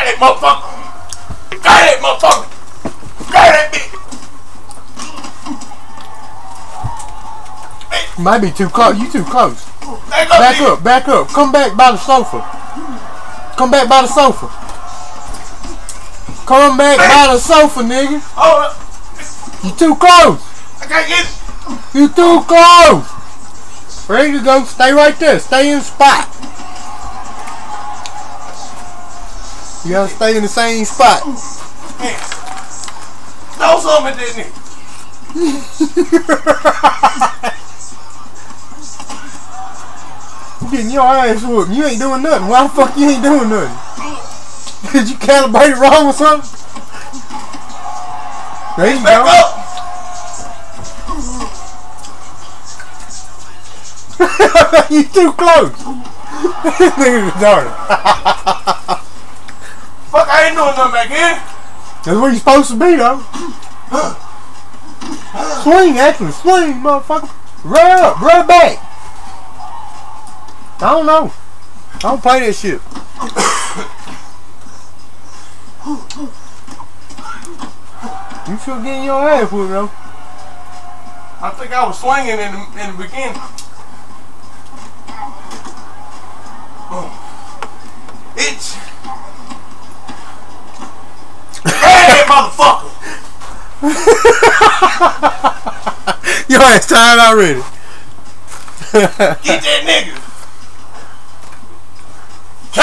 that motherfucker. Got that motherfucker. Got that bitch. Might be too close. You too close. Back up. Back up. Come back by the sofa. Come back by the sofa. Come back by the sofa, nigga. Hold up. You too close. I can't get it. You too close. Ready to go. Stay right there. Stay in the spot. You gotta stay in the same spot. Man. Throw something at that nigga. You getting your ass whooped. You ain't doing nothing. Why the fuck you ain't doing nothing? Did you calibrate it wrong or something? There you Back go. up. You too close. This nigga's retarded. Fuck, I ain't doing nothing back here. That's where you supposed to be, though. Swing, actually. Swing, motherfucker. Run up. Run back. I don't know. I don't play that shit. You still getting your ass whooped, though. I think I was swinging in the beginning. It's. Hey, motherfucker! Your ass tired already. Get that nigga! Cha!